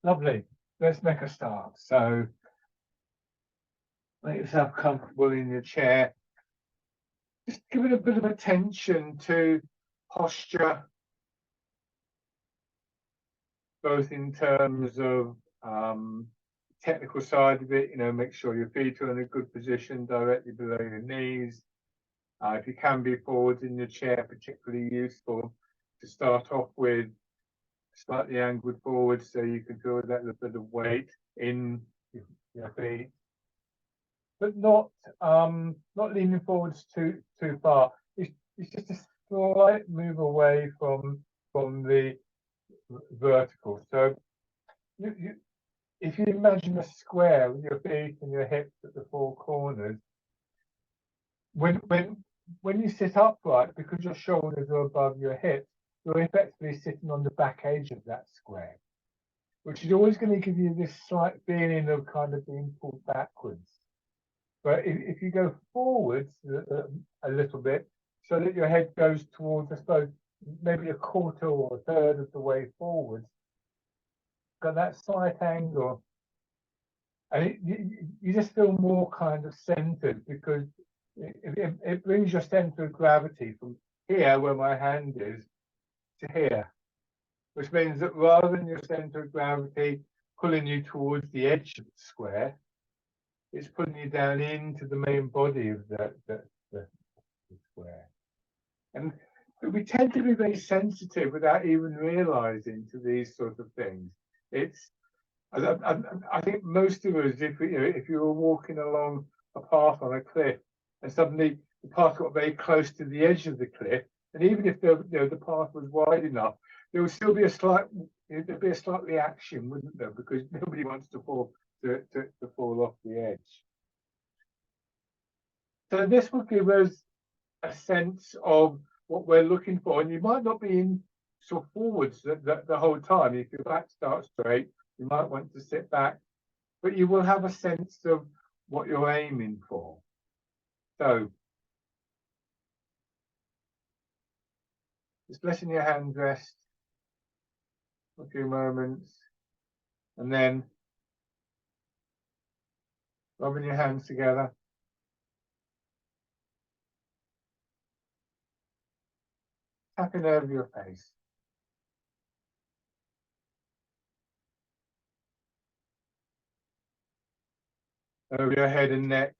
Lovely. Let's make a start. So make yourself comfortable in your chair. Just give it a bit of attention to posture, both in terms of technical side of it. Make sure your feet are in a good position directly below your knees. If you can be forwards in your chair, particularly useful to start off with, slightly angled forward so you can feel that little bit of weight in your feet, but not leaning forwards too far. It's just a slight move away from the vertical. So if you imagine a square with your feet and your hips at the four corners, when you sit upright, because your shoulders are above your hips, you're effectively sitting on the back edge of that square, which is always going to give you this slight feeling of kind of being pulled backwards. But if you go forwards a little bit, so that your head goes towards, I suppose, maybe a quarter or a third of the way forwards, got that slight angle, and you just feel more kind of centered, because it brings your center of gravity from here, where my hand is, to here, which means that rather than your center of gravity pulling you towards the edge of the square, it's pulling you down into the main body of the square. And we tend to be very sensitive without even realizing to these sort of things. I think most of us, if you were walking along a path on a cliff and suddenly the path got very close to the edge of the cliff, and even if the path was wide enough, there would still be a slight reaction, wouldn't there? Because nobody wants to fall off the edge. So this will give us a sense of what we're looking for, and you might not be in sort of forwards the whole time. If your back starts straight, you might want to sit back, but you will have a sense of what you're aiming for. So just letting your hands rest for a few moments, and then rubbing your hands together. Tapping over your face. Over your head and neck.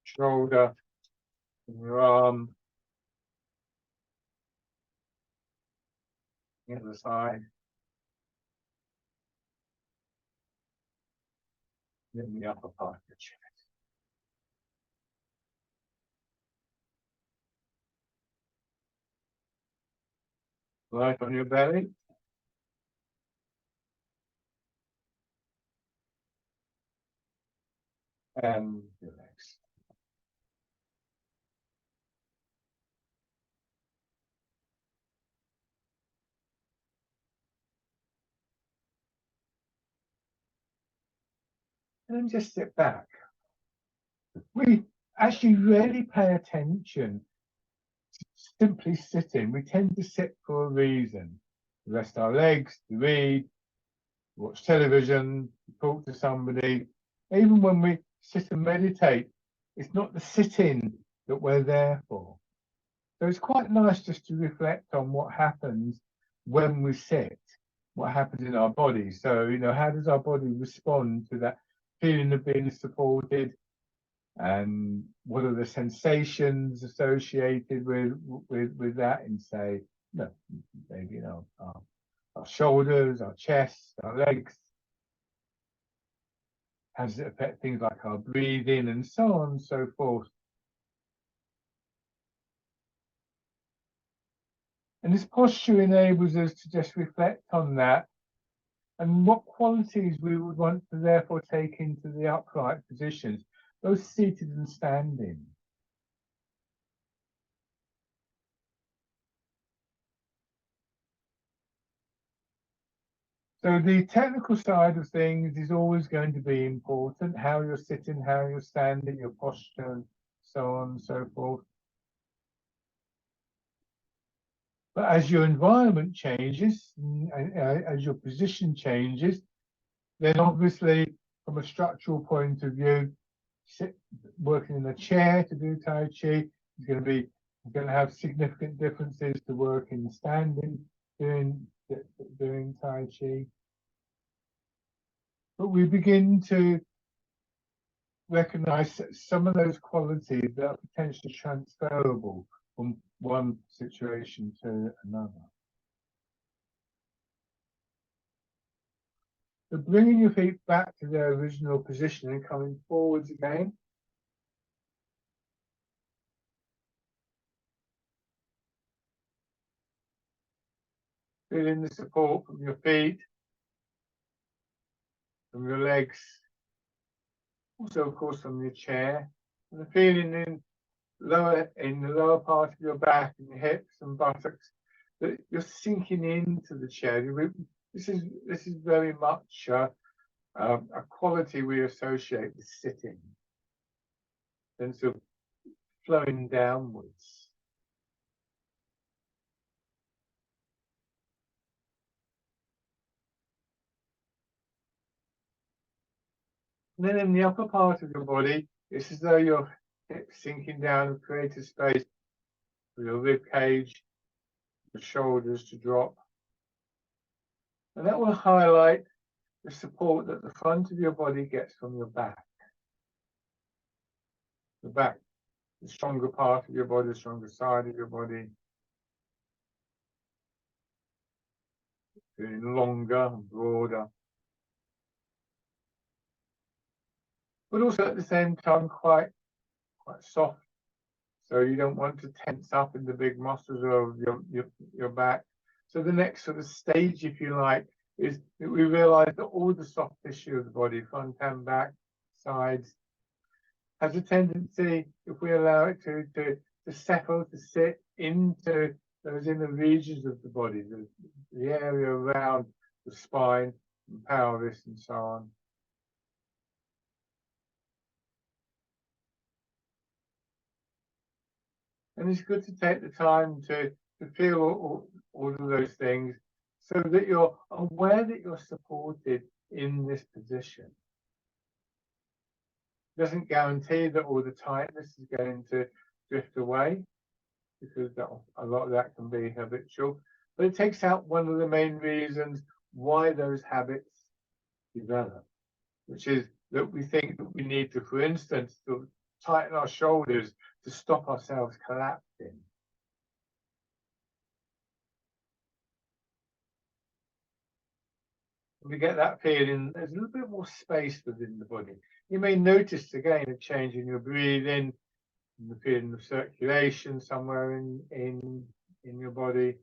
Shoulder, and your arm. The other side. Then the upper part of your chest. Right on your belly. And relax. And then just sit back. We actually rarely pay attention to simply sitting. We tend to sit for a reason. To rest our legs, to read, watch television, talk to somebody. Even when we sit and meditate, it's not the sitting that we're there for. So it's quite nice just to reflect on what happens when we sit, what happens in our body. So, how does our body respond to that feeling of being supported? And what are the sensations associated with that? And say, maybe our shoulders, our chest, our legs. How does it affect things like our breathing, and so on and so forth? And this posture enables us to just reflect on that, and what qualities we would want to therefore take into the upright positions, both seated and standing. So the technical side of things is always going to be important: how you're sitting, how you're standing, your posture, and so on and so forth. But as your environment changes, as your position changes, then obviously from a structural point of view, working in a chair to do Tai Chi is going to have significant differences to working standing, doing Tai Chi. But we begin to recognize some of those qualities that are potentially transferable from one situation to another. So bringing your feet back to their original position and coming forwards again. Feeling the support from your feet, from your legs, also of course from your chair, and the feeling in the lower part of your back and your hips and buttocks that you're sinking into the chair. This is very much a quality we associate with sitting, sense of flowing downwards. And then in the upper part of your body, it's as though your hips sinking down and create a space for your rib cage, your shoulders to drop. And that will highlight the support that the front of your body gets from your back. The back, the stronger part of your body, the stronger side of your body. Feeling longer and broader. But also at the same time quite soft. So you don't want to tense up in the big muscles of your back. So the next sort of stage, if you like, is that we realize that all the soft tissue of the body, front and back, sides, has a tendency, if we allow it to settle, to sit into those inner regions of the body, the area around the spine and pelvis and so on. And it's good to take the time to feel all of those things so that you're aware that you're supported in this position. It doesn't guarantee that all the tightness is going to drift away, because a lot of that can be habitual, but it takes out one of the main reasons why those habits develop, which is that we think that we need to, for instance, to tighten our shoulders to stop ourselves collapsing. We get that feeling there's a little bit more space within the body. You may notice again a change in your breathing, the feeling of circulation somewhere in your body.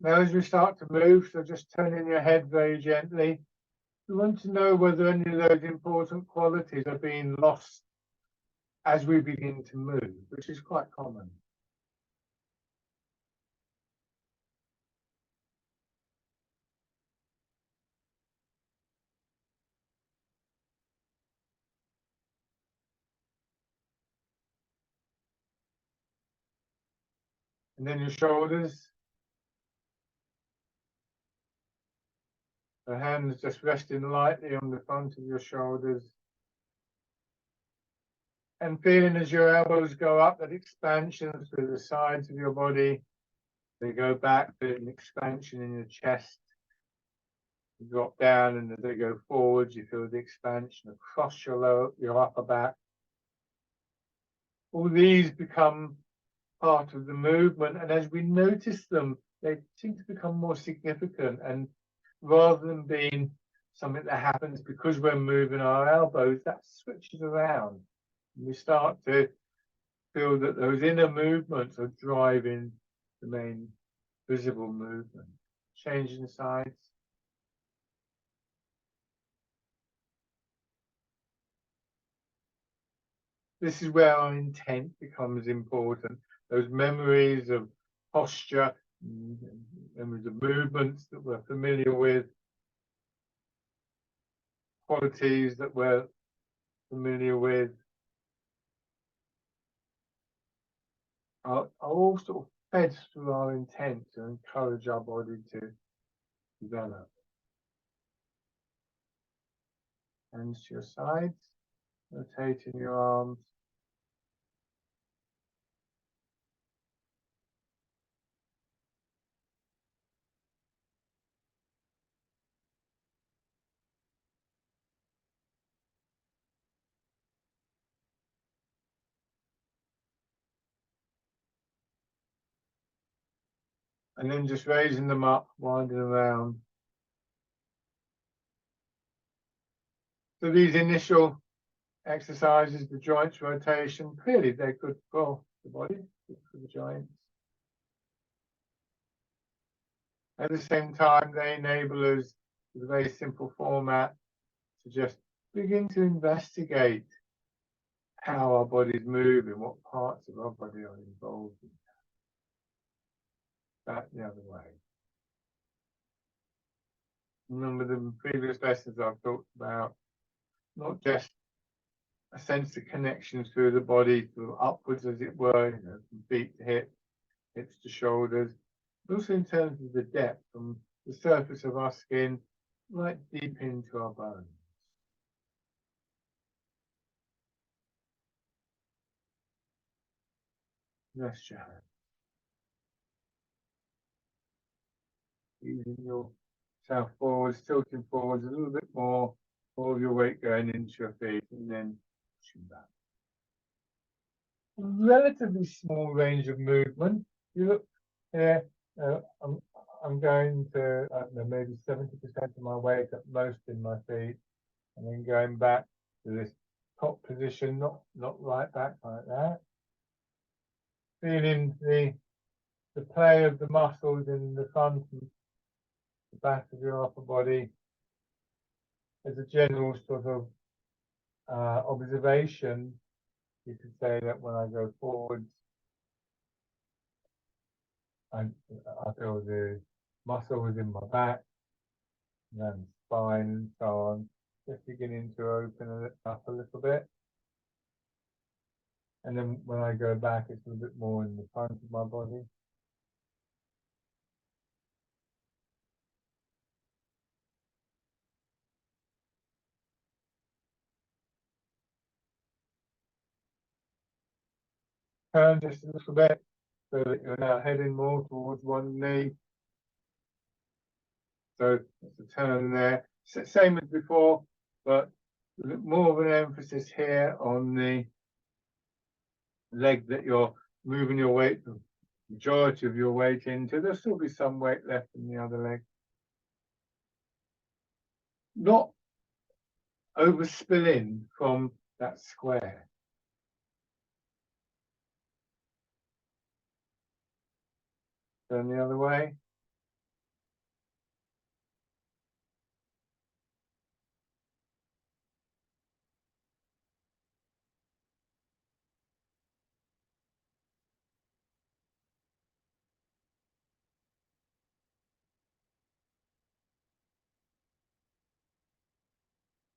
Now, as we start to move, so just turning your head very gently, we want to know whether any of those important qualities are being lost as we begin to move, which is quite common. And then your shoulders. The hands just resting lightly on the front of your shoulders. And feeling as your elbows go up, that expansion through the sides of your body. They go back, an expansion in your chest. You drop down, and as they go forwards, you feel the expansion across your upper back. All these become part of the movement, and as we notice them, they seem to become more significant, and rather than being something that happens because we're moving our elbows, that switches around. And we start to feel that those inner movements are driving the main visible movement. Changing sides. This is where our intent becomes important. Those memories of posture, memories of movements that we're familiar with, qualities that we're familiar with, are all sort of fed through our intent to encourage our body to develop. Hands to your sides, rotating your arms. And then just raising them up, winding around. So these initial exercises, the joints rotation, clearly they're good for the body, good for the joints. At the same time, they enable us with a very simple format to just begin to investigate how our bodies move and what parts of our body are involved in that the other way. Remember the previous lessons I've talked about, not just a sense of connection through the body, through upwards as it were, you know, from feet to hips, hips to shoulders, but also in terms of the depth from the surface of our skin right deep into our bones. Rest your hand. Easing yourself forwards, tilting forwards a little bit more, all of your weight going into your feet and then pushing back. Relatively small range of movement. You look here, I'm going to, I don't know, maybe 70% of my weight at most in my feet, and then going back to this top position, not right back like that. Feeling the play of the muscles in the front and the back of your upper body as a general sort of observation. You could say that when I go forwards, I feel the muscles in my back and spine and so on, just beginning to open it up a little bit. And then when I go back, it's a little bit more in the front of my body. Turn just a little bit so that you're now heading more towards one knee. So it's a turn there. Same as before, but more of an emphasis here on the leg that you're moving your weight, the majority of your weight into. There'll still be some weight left in the other leg. Not overspilling from that square. Turn the other way.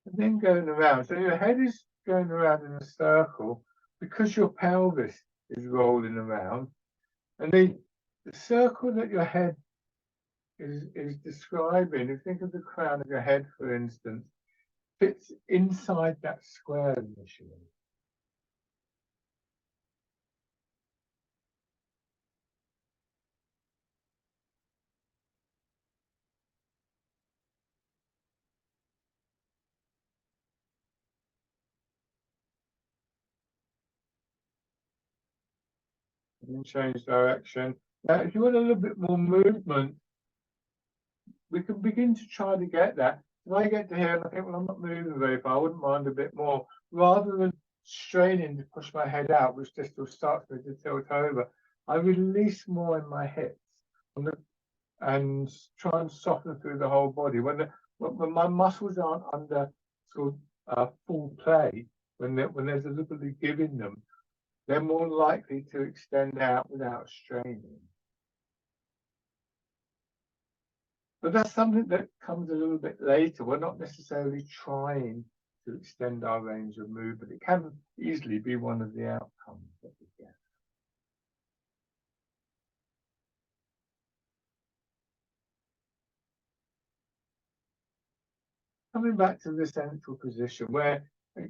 And then going around. So your head is going around in a circle because your pelvis is rolling around. And the circle that your head is describing, if you think of the crown of your head, for instance, fits inside that square initially. And then change direction. Now, if you want a little bit more movement, we can begin to try to get that. If I get to here and I think, well, I'm not moving very far, I wouldn't mind a bit more, rather than straining to push my head out, which just will start me to tilt over. I release more in my hips and try and soften through the whole body. When my muscles aren't under sort of full play, when there's a little bit of give in them, they're more likely to extend out without straining. But that's something that comes a little bit later. We're not necessarily trying to extend our range of movement. It can easily be one of the outcomes that we get. Coming back to the central position where,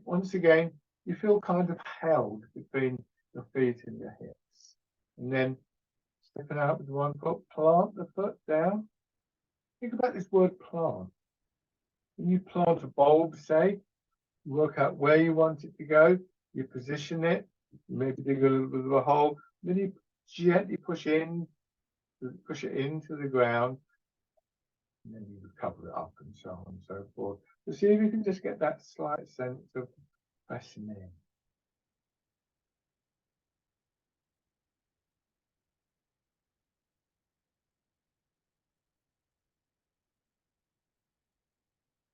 once again, you feel kind of held between your feet and your hips. And then stepping out with one foot, plant the foot down. Think about this word plant. When you plant a bulb, say, you work out where you want it to go, you position it, you maybe dig a little bit of a hole, then you gently push it into the ground, and then you cover it up and so on and so forth. So see if you can just get that slight sense of pressing in.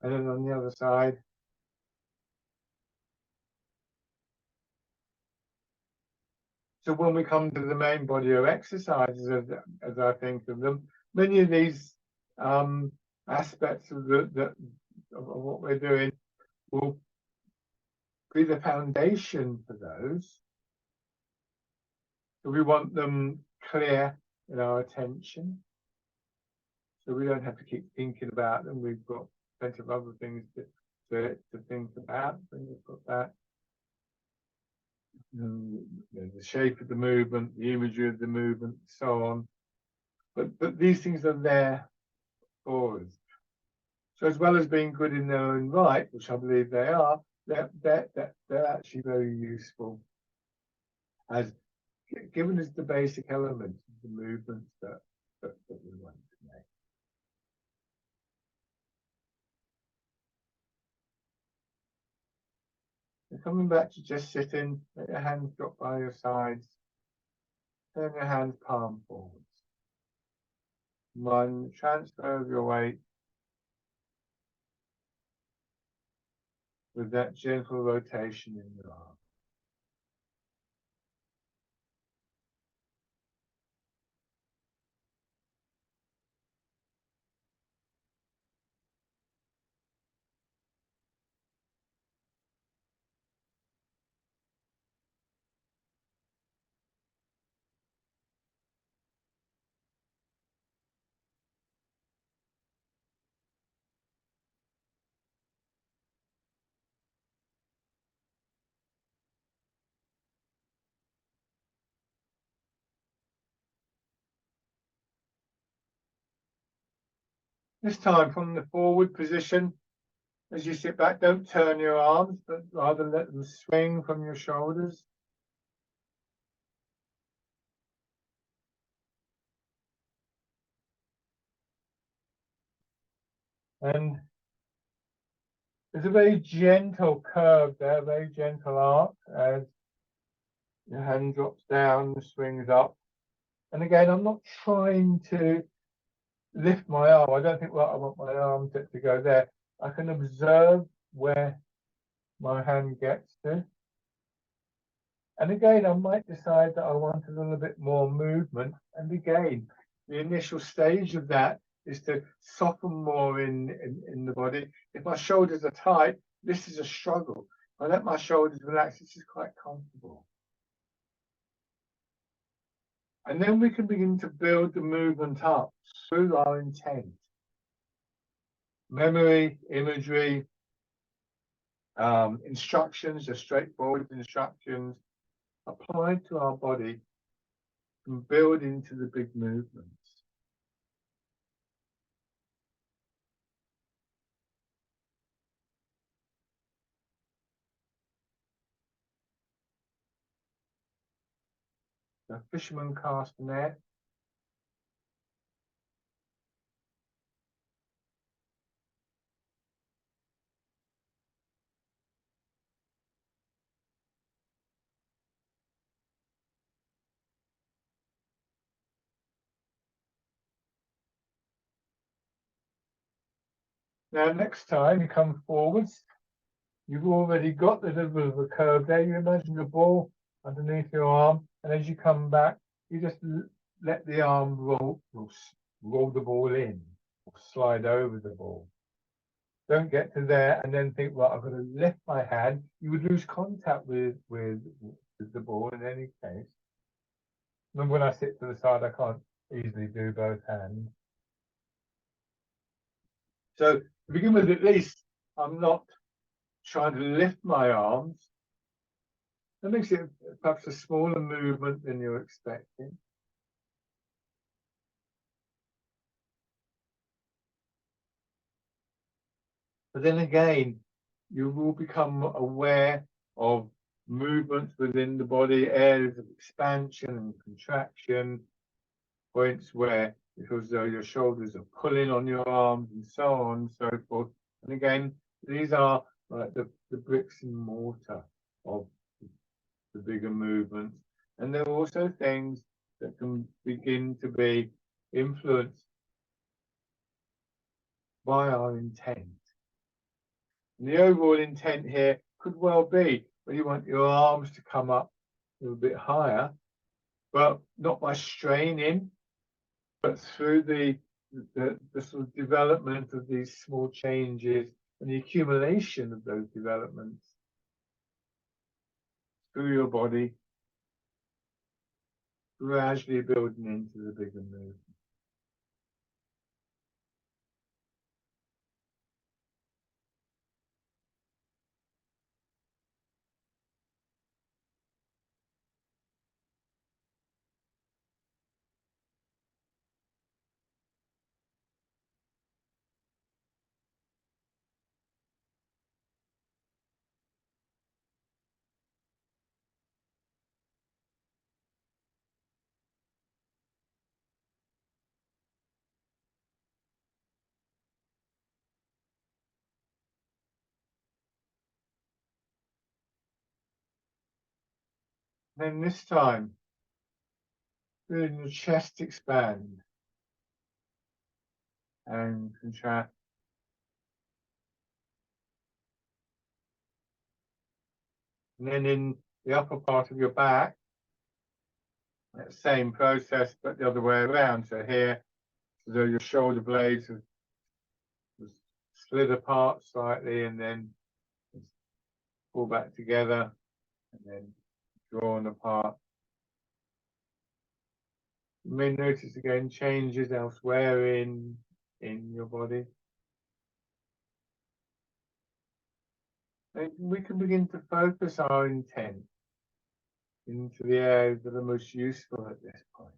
And then on the other side. So when we come to the main body of exercises, as I think of them, many of these aspects of of what we're doing will be the foundation for those. So we want them clear in our attention. So we don't have to keep thinking about them. We've got plenty of other things to think about. When you put that, the shape of the movement, the imagery of the movement, so on. But these things are there for us. So as well as being good in their own right, which I believe they are, they're actually very useful as giving us the basic elements of the movements that we want to make. And coming back to just sitting, let your hands drop by your sides, turn your hands palm forwards. One transfer of your weight with that gentle rotation in your arm. This time from the forward position, as you sit back, don't turn your arms, but rather let them swing from your shoulders. And there's a very gentle curve there, a very gentle arc as your hand drops down, swings up. And again, I'm not trying to lift my arm. I don't think, well, I want my arm to go there. I can observe where my hand gets to. And again, I might decide that I want a little bit more movement. And again, the initial stage of that is to soften more in the body. If my shoulders are tight, this is a struggle. If I let my shoulders relax, this is quite comfortable. And then we can begin to build the movement up through our intent. Memory, imagery, instructions, just straightforward instructions applied to our body and build into the big movements. The fisherman cast a net. Now, next time you come forwards, you've already got the little bit of a curve there. You imagine the ball underneath your arm, and as you come back, you just let the arm roll the ball in, or slide over the ball. Don't get to there and then think, well, I've got to lift my hand. You would lose contact with the ball in any case. Remember, when I sit to the side, I can't easily do both hands. So to begin with, at least I'm not trying to lift my arms. That makes it perhaps a smaller movement than you're expecting. But then again, you will become aware of movements within the body, areas of expansion and contraction, points where it feels as though your shoulders are pulling on your arms and so on and so forth. And again, these are like the bricks and mortar of the bigger movements. And there are also things that can begin to be influenced by our intent. And the overall intent here could well be, well, you want your arms to come up a little bit higher, but not by straining, but through the sort of development of these small changes and the accumulation of those developments through your body, gradually building into the bigger movement. Then this time, feeling your chest expand and contract. And then in the upper part of your back, that same process, but the other way around. So here, so your shoulder blades have slid apart slightly and then pull back together and then drawn apart. You may notice again changes elsewhere in your body. And we can begin to focus our intent into the areas that are most useful at this point.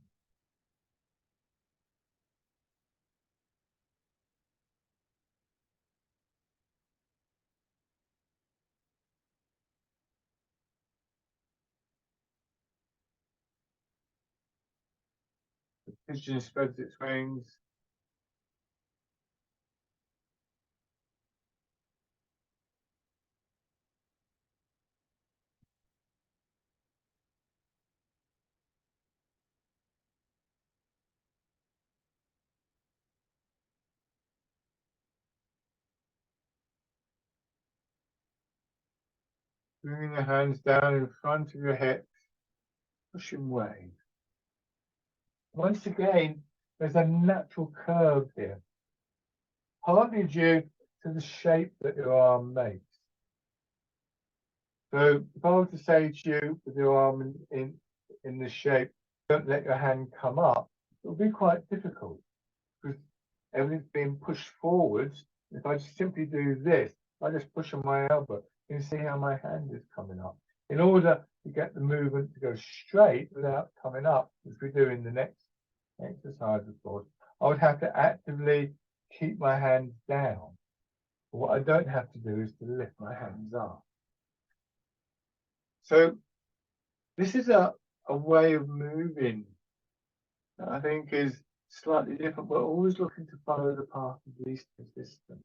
The pigeon spreads its wings. Bringing the hands down in front of your hips, pushing away. Once again, there's a natural curve here, partly due to the shape that your arm makes. So if I were to say to you with your arm in this shape, don't let your hand come up, it will be quite difficult because everything's being pushed forwards. If I just simply do this, I just push on my elbow, you can see how my hand is coming up. In order to get the movement to go straight without coming up, which we do in the next exercise, of course, I would have to actively keep my hands down. But what I don't have to do is to lift my hands up. So this is a way of moving that I think is slightly different. We're always looking to follow the path of least resistance.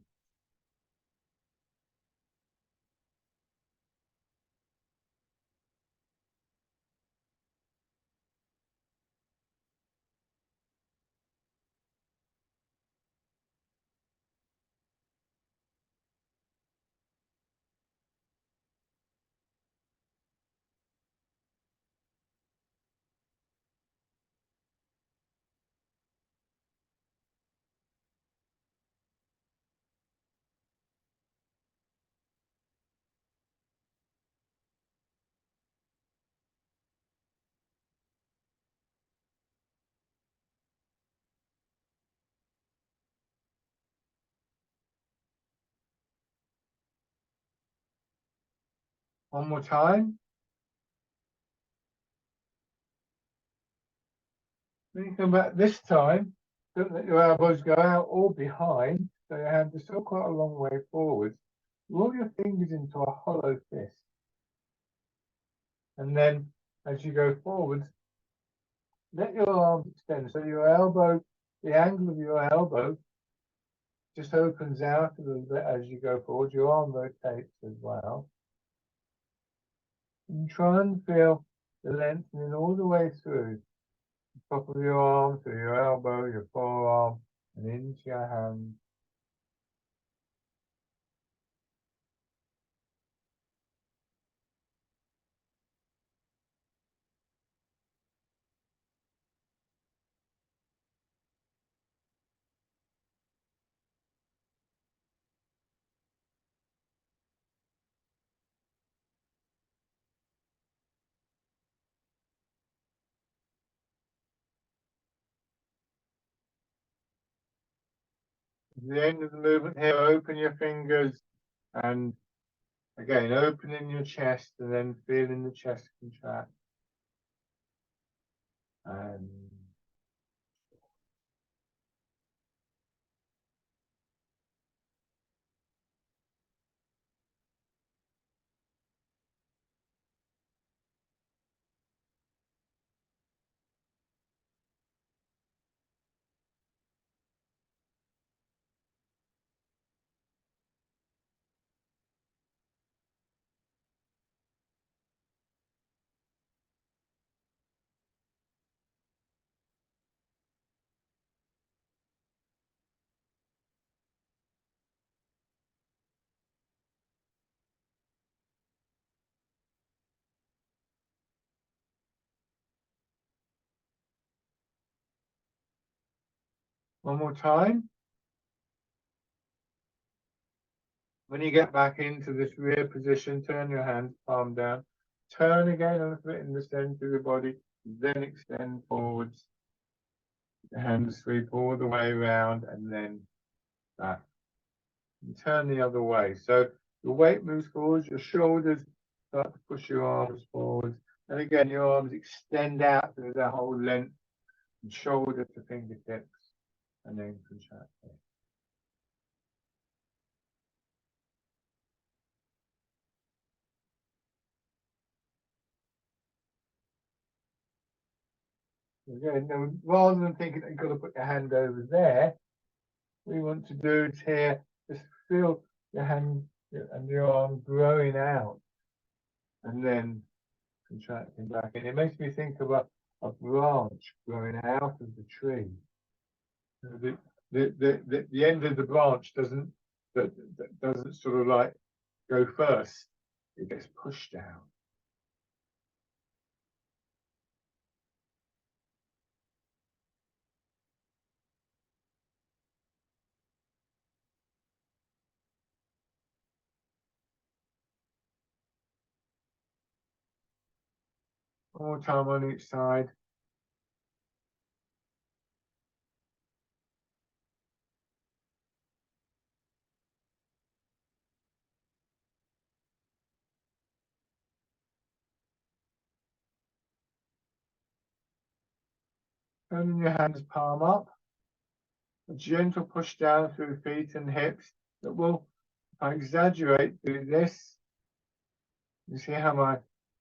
One more time. When you come back this time, don't let your elbows go out or behind, so your hands are still quite a long way forward. Roll your fingers into a hollow fist. And then as you go forward, let your arms extend. So your elbow, the angle of your elbow just opens out a little bit as you go forward. Your arm rotates as well. And try and feel the lengthening all the way through the top of your arm, through your elbow, your forearm, and into your hand. At the end of the movement here, open your fingers and again, opening your chest and then feeling the chest contract. And one more time. When you get back into this rear position, turn your hands palm down. Turn again a little bit in the center of the body, then extend forwards. The hands sweep all the way around and then back. And turn the other way. So your weight moves forwards, your shoulders start to push your arms forwards. And again, your arms extend out through the whole length, and shoulder to fingertips, and then contract. Again, now, rather than thinking that you've got to put your hand over there, what we want to do is here, just feel your hand and your arm growing out and then contracting back. And it makes me think of a branch growing out of the tree. The end of the branch doesn't sort of like go first. It gets pushed down. One more time on each side. Turning your hands palm up. A gentle push down through feet and hips that will, if I exaggerate, do this. You see how my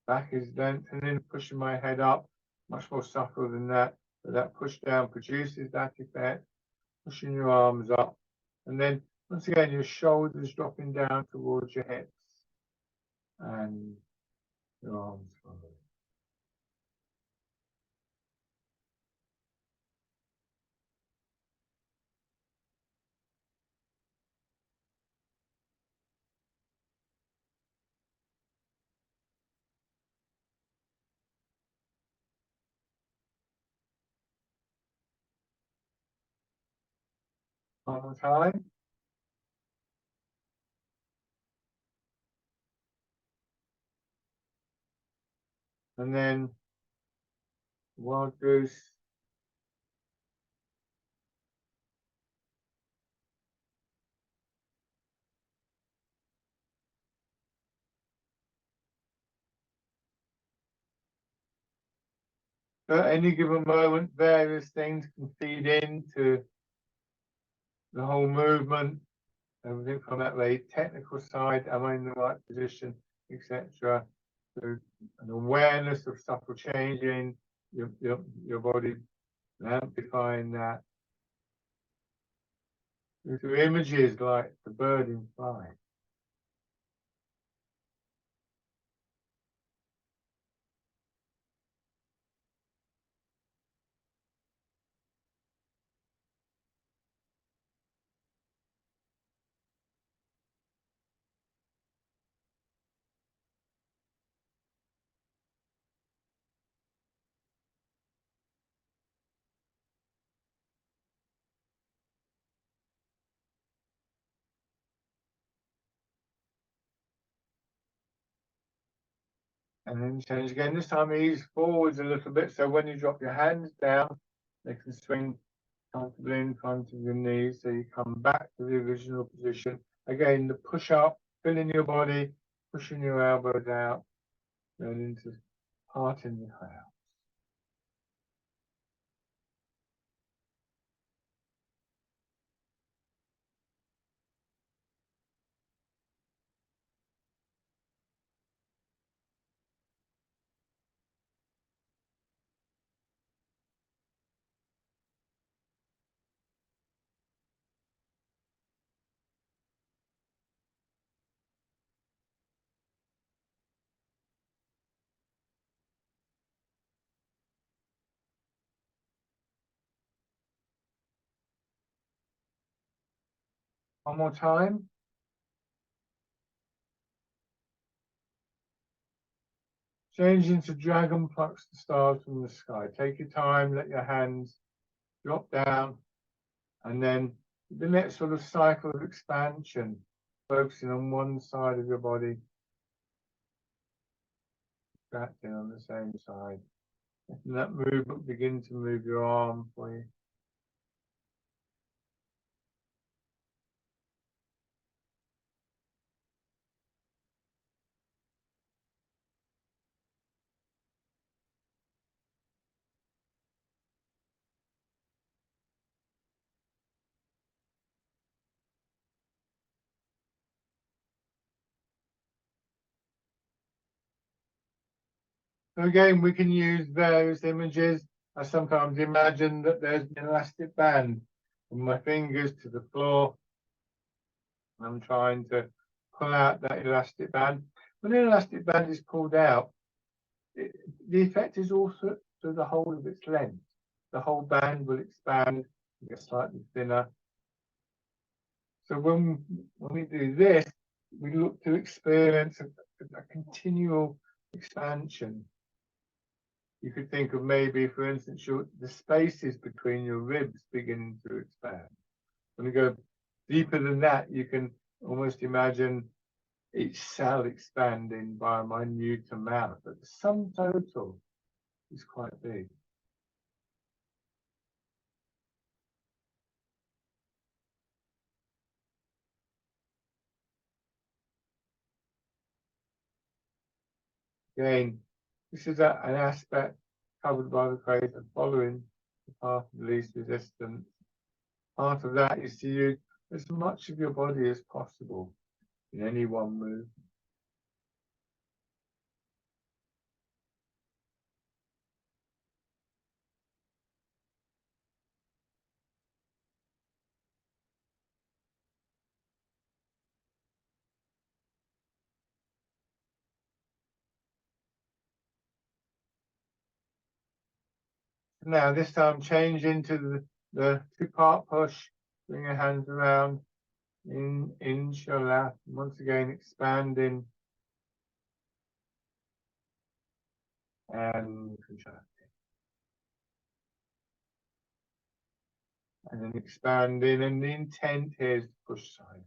back is lengthening, pushing my head up, much more subtle than that. But that push down produces that effect, pushing your arms up. And then once again, your shoulders dropping down towards your hips and your arms forward. One more time. And then wild goose. At any given moment, various things can feed into the whole movement, everything from that very technical side, am I in the right position, etc. So an awareness of subtle change in your body, amplifying that through images like the bird in flight. And then change again. This time ease forwards a little bit, so when you drop your hands down, they can swing comfortably in front of your knees, so you come back to the original position. Again, the push up, filling your body, pushing your elbows out, going into heart in the cloud. One more time. Change into dragon plucks the stars from the sky. Take your time, let your hands drop down, and then the next sort of cycle of expansion, focusing on one side of your body, contracting on the same side. Letting that movement begin to move your arm for you. So again, we can use various images. I sometimes imagine that there's an elastic band from my fingers to the floor. I'm trying to pull out that elastic band. When the elastic band is pulled out, the effect is also to the whole of its length. The whole band will expand, get slightly thinner. So when we do this, we look to experience a continual expansion. You could think of maybe, for instance, the spaces between your ribs beginning to expand. When you go deeper than that, you can almost imagine each cell expanding by a minute amount, but the sum total is quite big. Again, this is an aspect covered by the phrase of following the path of least resistance. Part of that is to use as much of your body as possible in any one move. Now, this time change into the two-part push. Bring your hands around. Inshallah. Once again, expanding and contracting. And then expanding, and the intent here is to push sideways.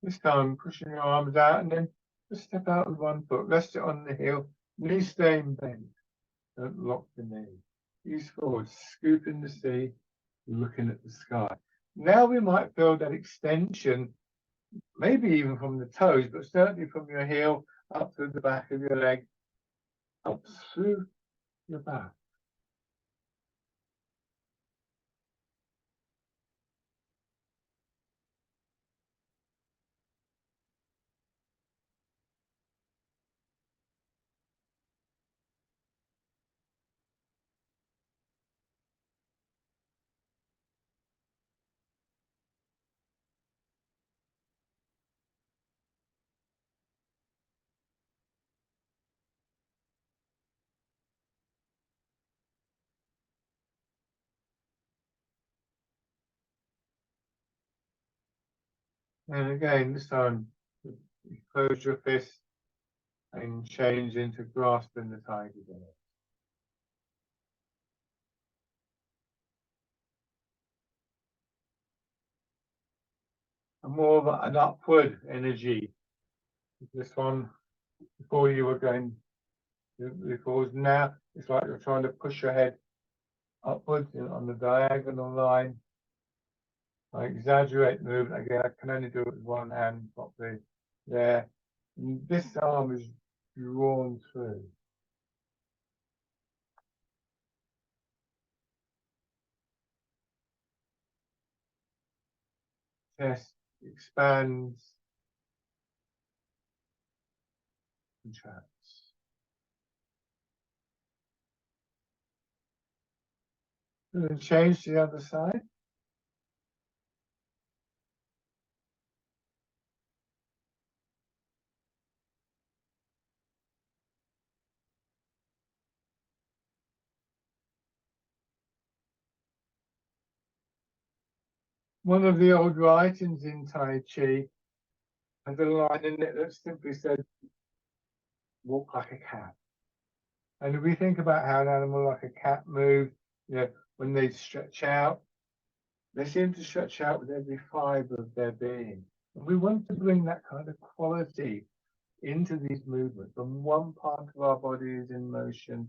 This time, pushing your arms out and then just step out with one foot, rest it on the heel, knees staying bent. Don't lock the knee. Ease forward, scooping the sea, looking at the sky. Now we might feel that extension, maybe even from the toes, but certainly from your heel up through the back of your leg, up through your back. And again, this time, you close your fist and change into grasping the tiger bear. And more of an upward energy. This one, before you were going, before now, it's like you're trying to push your head upwards on the diagonal line. I exaggerate the movement again. I can only do it with one hand properly. There. And this arm is drawn through. Chest expands, contracts. And then change to the other side. One of the old writings in Tai Chi has a line in it that simply said, walk like a cat. And if we think about how an animal like a cat moves, you know, when they stretch out, they seem to stretch out with every fiber of their being. And we want to bring that kind of quality into these movements. When one part of our body is in motion,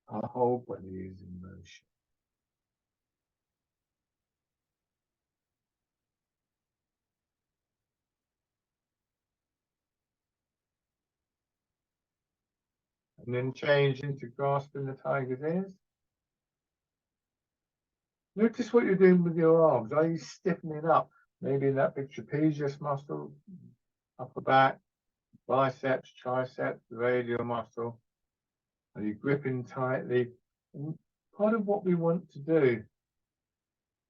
our whole body is in motion. And then change into grasping the tiger's ears. Notice what you're doing with your arms. Are you stiffening up? Maybe in that big trapezius muscle, upper back, biceps, triceps, the radial muscle. Are you gripping tightly? And part of what we want to do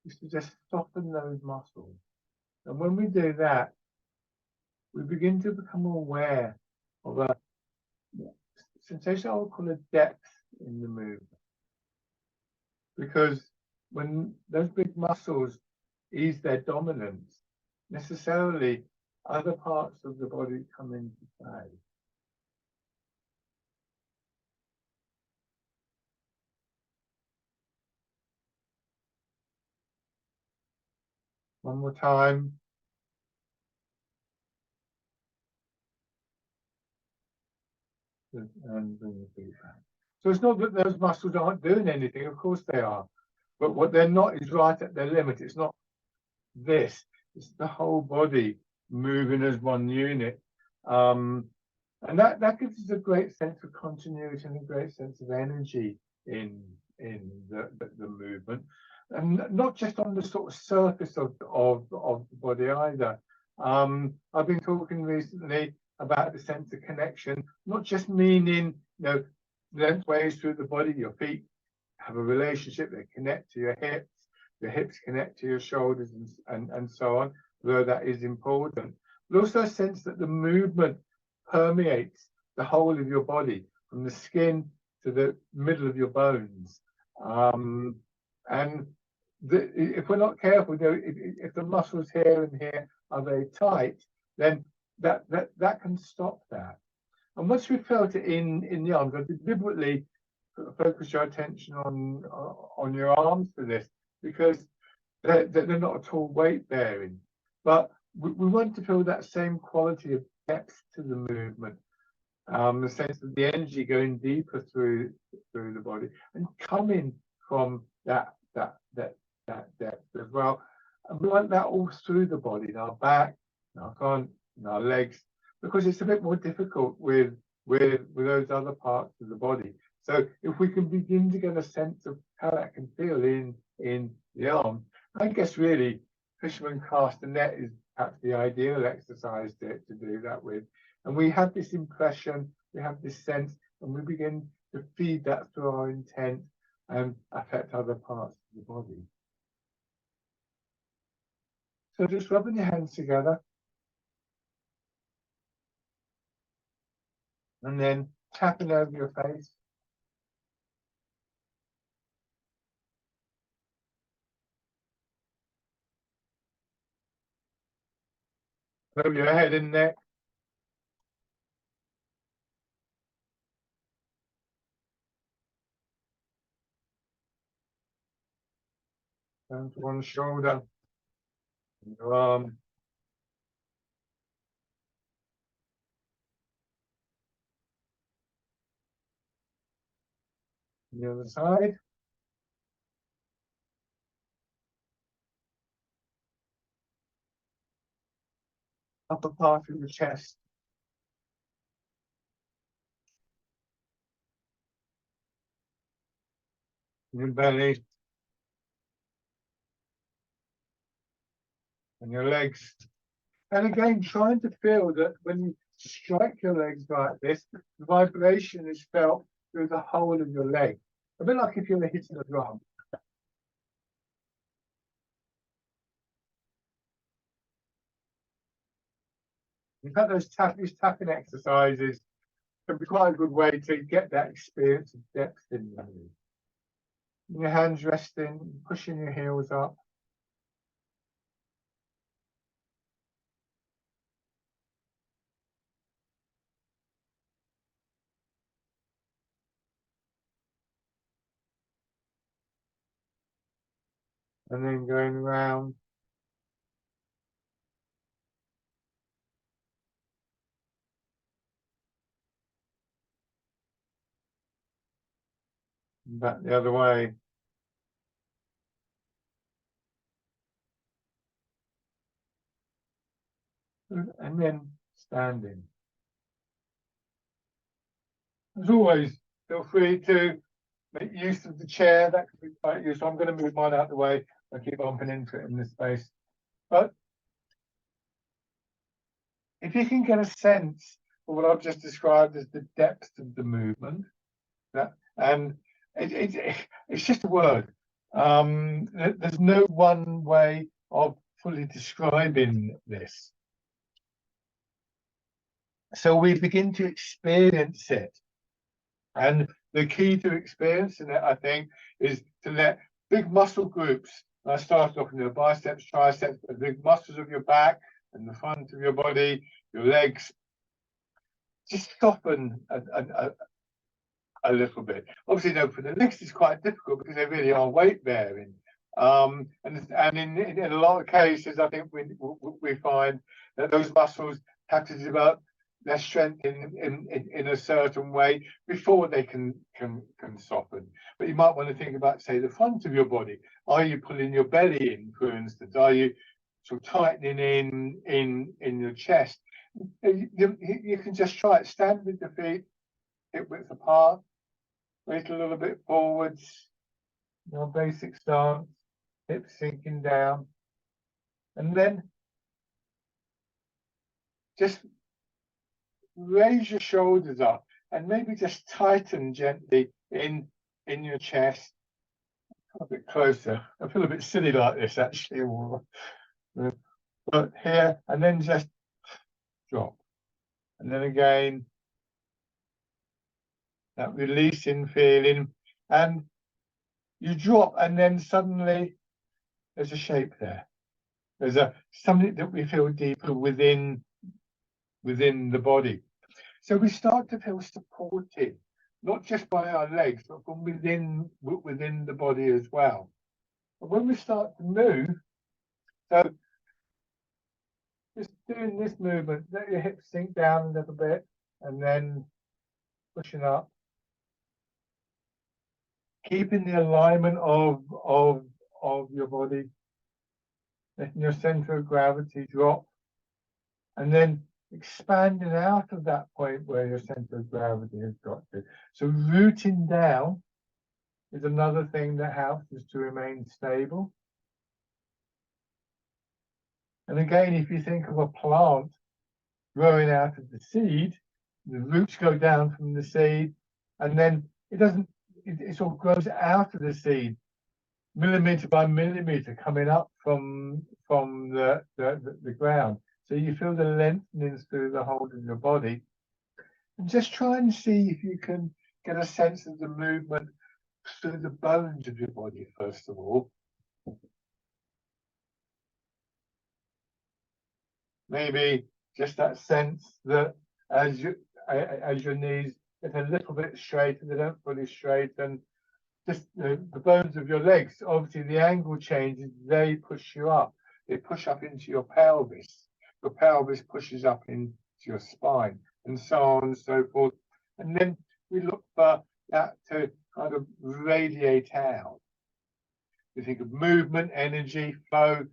is to just soften those muscles. And when we do that, we begin to become aware of a sensation I would call a depth in the movement. Because when those big muscles ease their dominance, necessarily other parts of the body come into play. One more time. And bring the feet back. So it's not that those muscles aren't doing anything, of course they are. But what they're not is right at their limit. It's not this, it's the whole body moving as one unit. And that gives us a great sense of continuity and a great sense of energy in the movement. And not just on the sort of surface of the body either. I've been talking recently about the sense of connection, not just meaning, you know, length ways through the body. Your feet have a relationship, they connect to your hips connect to your shoulders, and so on, though that is important. But also a sense that the movement permeates the whole of your body, from the skin to the middle of your bones. And if we're not careful, you know, if the muscles here and here are very tight, then that can stop that. And once we felt it in the arms, I deliberately focus your attention on your arms for this, because they're not at all weight bearing. But we want to feel that same quality of depth to the movement, the sense of the energy going deeper through the body and coming from that depth as well. And we want that all through the body, in our back, in our front, in our legs, because it's a bit more difficult with those other parts of the body. So if we can begin to get a sense of how that can feel in the arm, I guess really fisherman cast a net is perhaps the ideal exercise to do that with. And we have this impression, we have this sense, and we begin to feed that through our intent and affect other parts of the body. So just rubbing your hands together. And then tapping over your face. Over your head and neck. Down to one shoulder. Your arm. The other side. Upper part of the chest. Your belly. And your legs. And again, trying to feel that when you strike your legs like this, the vibration is felt through the whole of your leg. A bit like if you were hitting a drum. In fact, these tapping exercises can be quite a good way to get that experience of depth in the leg. Your hands resting, pushing your heels up. And then going around. Back the other way. And then standing. As always, feel free to make use of the chair. That could be quite useful. I'm going to move mine out of the way. I keep bumping into it in this space. But if you can get a sense of what I've just described as the depth of the movement, and it's just a word. There's no one way of fully describing this. So we begin to experience it. And the key to experiencing it, I think, is to let big muscle groups, I started off in your biceps, triceps, the big muscles of your back and the front of your body, your legs, just soften a little bit. Obviously, no, for the legs it's quite difficult because they really are weight bearing. And in a lot of cases, I think we find that those muscles have to develop their strength in a certain way before they can soften. But you might want to think about, say, the front of your body. Are you pulling your belly in, for instance? Are you sort of tightening in your chest? You can just try it. Stand with the feet hip width apart, weight a little bit forwards. Your basic stance, hips sinking down, and then just raise your shoulders up and maybe just tighten gently in your chest. A bit closer. I feel a bit silly like this actually. But here, and then just drop. And then again, that releasing feeling. And you drop, and then suddenly there's a shape there. There's something that we feel deeper within the body. So we start to feel supported, not just by our legs, but from within the body as well. But when we start to move, so just doing this movement, let your hips sink down a little bit and then pushing up. Keeping the alignment of your body, letting your center of gravity drop, and then expanding out of that point where your center of gravity has got to. So rooting down is another thing that helps us to remain stable. And again, if you think of a plant growing out of the seed, the roots go down from the seed, and then it sort of grows out of the seed, millimeter by millimeter, coming up from the ground. So you feel the lengthenings through the whole of your body. And just try and see if you can get a sense of the movement through the bones of your body, first of all. Maybe just that sense that as your knees get a little bit straighter, they don't fully straighten. Just the bones of your legs, obviously the angle changes, they push you up. They push up into your pelvis. Your pelvis pushes up into your spine, and so on and so forth. And then we look for that to kind of radiate out. We think of movement, energy, flow.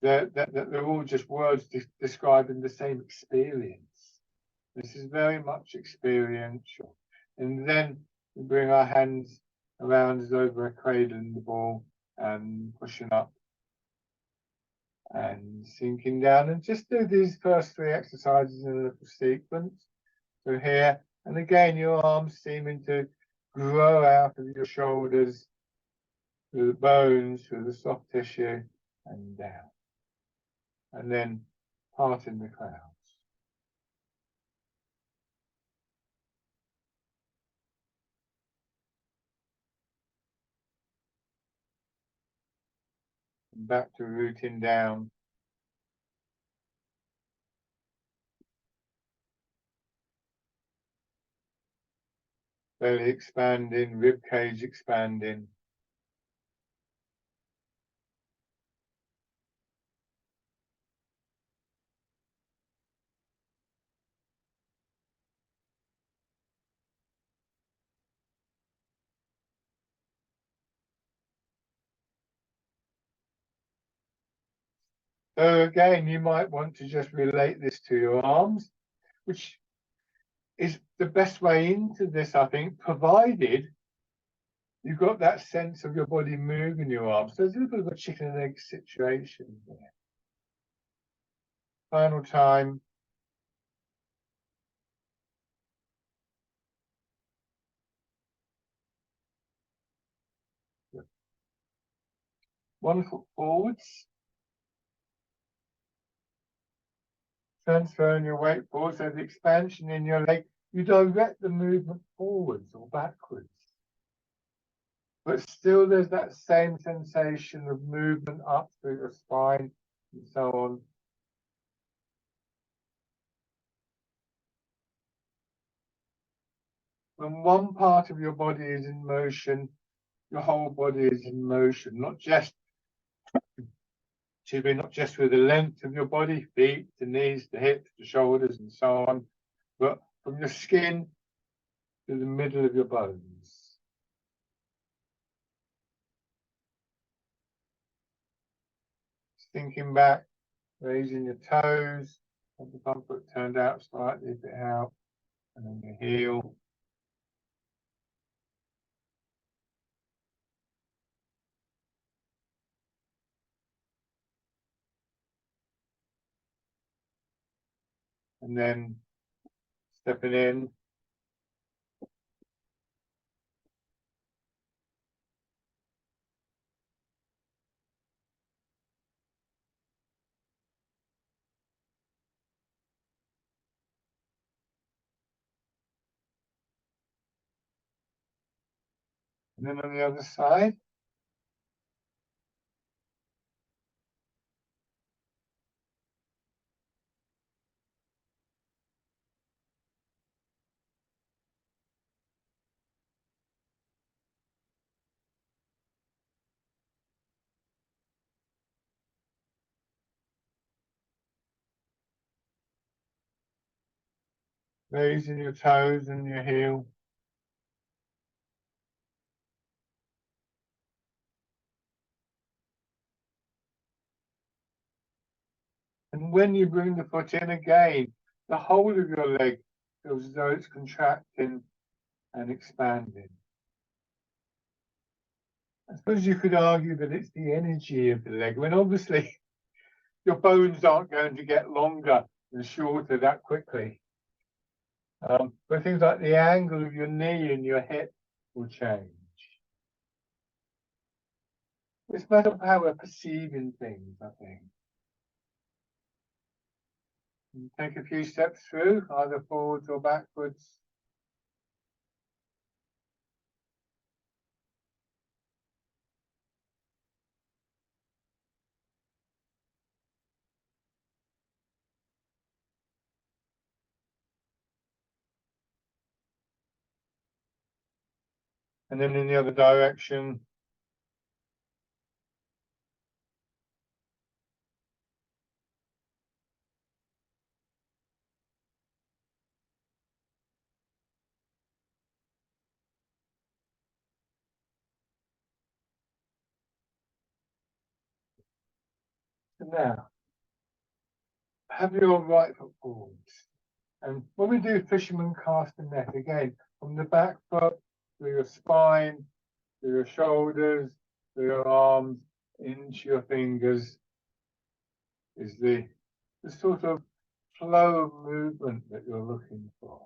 They're all just words describing the same experience. This is very much experiential. And then we bring our hands around us over a cradle in the ball and pushing up and sinking down, and just do these first three exercises in a little sequence. So here, and again, your arms seeming to grow out of your shoulders through the bones, through the soft tissue, and down. And then parting the clouds. And back to rooting down. Belly expanding, rib cage expanding. So again, you might want to just relate this to your arms, which is the best way into this, I think, provided you've got that sense of your body moving your arms. So there's a little bit of a chicken and egg situation there. Final time. One foot forwards. Transferring your weight forward, so the expansion in your leg, you direct the movement forwards or backwards. But still there's that same sensation of movement up through your spine and so on. When one part of your body is in motion, your whole body is in motion, not just with the length of your body, feet, the knees, the hips, the shoulders, and so on, but from your skin to the middle of your bones. Thinking back, raising your toes, have the front foot turned out slightly, a bit out, and then your heel. And then stepping in. And then on the other side. Raising your toes and your heel. And when you bring the foot in again, the whole of your leg feels as though it's contracting and expanding. I suppose you could argue that it's the energy of the leg, when obviously your bones aren't going to get longer and shorter that quickly. But things like the angle of your knee and your hip will change. It's a matter of how we're perceiving things, I think. You take a few steps through, either forwards or backwards. And then in the other direction. And now, have your right foot forwards. And when we do fisherman cast and net, again, from the back foot, through your spine, through your shoulders, through your arms, into your fingers, is the sort of flow of movement that you're looking for.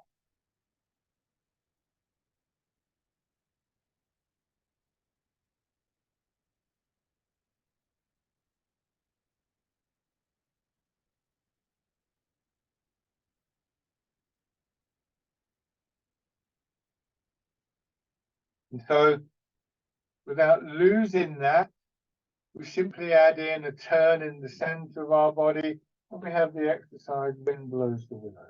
And so, without losing that, we simply add in a turn in the center of our body, and we have the exercise Wind Blows the Willows.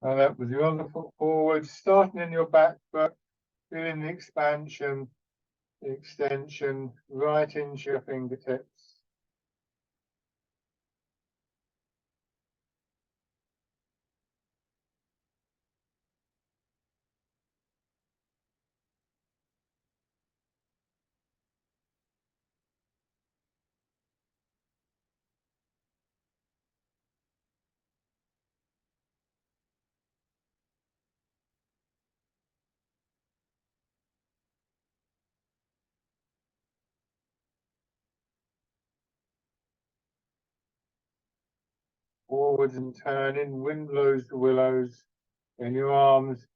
And that with your other foot forward, starting in your back foot, feeling the expansion, the extension, right into your fingertips. Forwards and turning, wind blows the willows, and your arms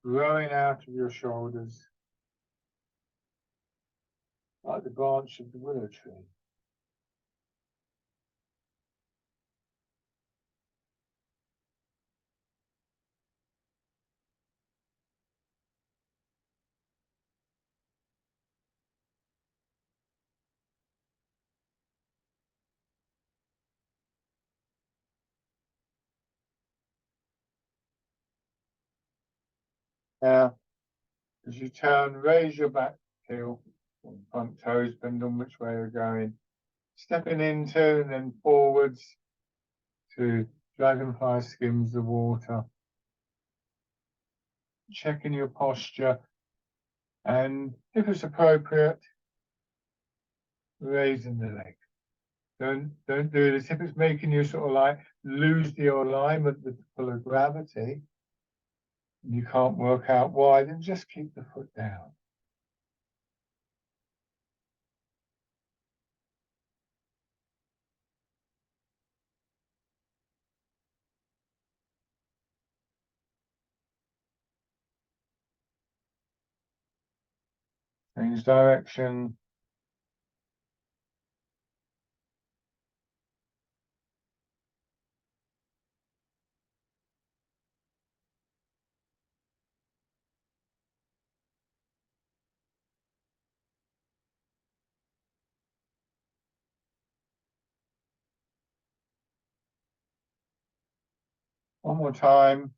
growing out of your shoulders, like the branch of the willow tree. Now, as you turn, raise your back heel, front toes bend on which way you're going, stepping into and then forwards to dragonfly skims the water, checking your posture, and if it's appropriate, raising the leg. Don't do this if it's making you sort of like lose the alignment with the pull of gravity. You can't work out why, then just keep the foot down. Change direction. One more time.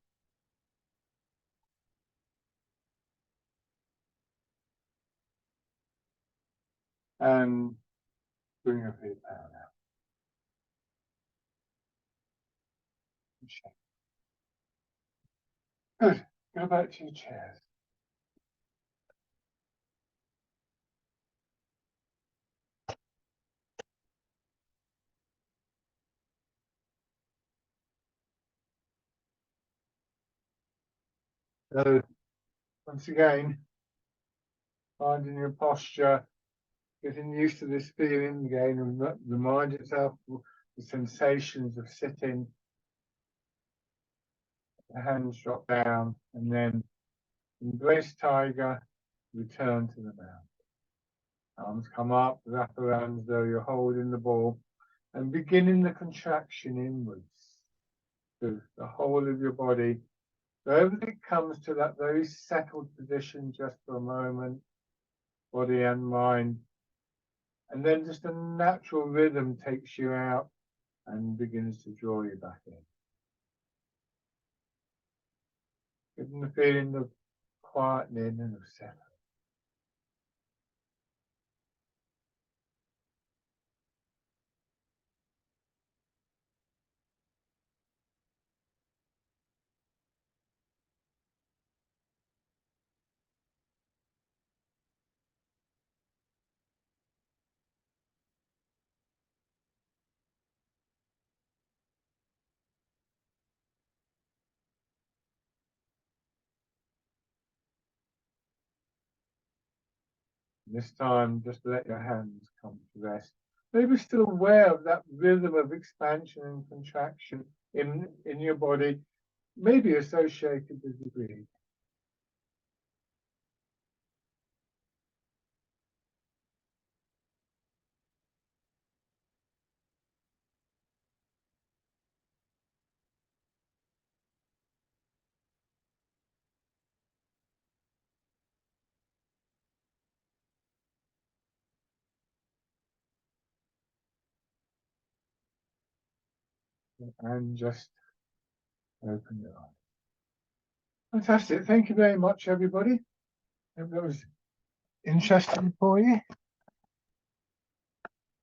And bring your feet down now. Good. Go back to your chairs. So, once again, finding your posture, getting used to this feeling again, and remind yourself of the sensations of sitting. The hands drop down, and then embrace tiger, return to the mound. Arms come up, wrap around as though you're holding the ball, and beginning the contraction inwards to the whole of your body. So everything comes to that very settled position just for a moment, body and mind. And then just a natural rhythm takes you out and begins to draw you back in. Giving the feeling of quietening and of settling. This time, just let your hands come to rest. Maybe still aware of that rhythm of expansion and contraction in your body, maybe associated with the breathing. And just open your eyes. Fantastic. Thank you very much, everybody. Hope that was interesting for you.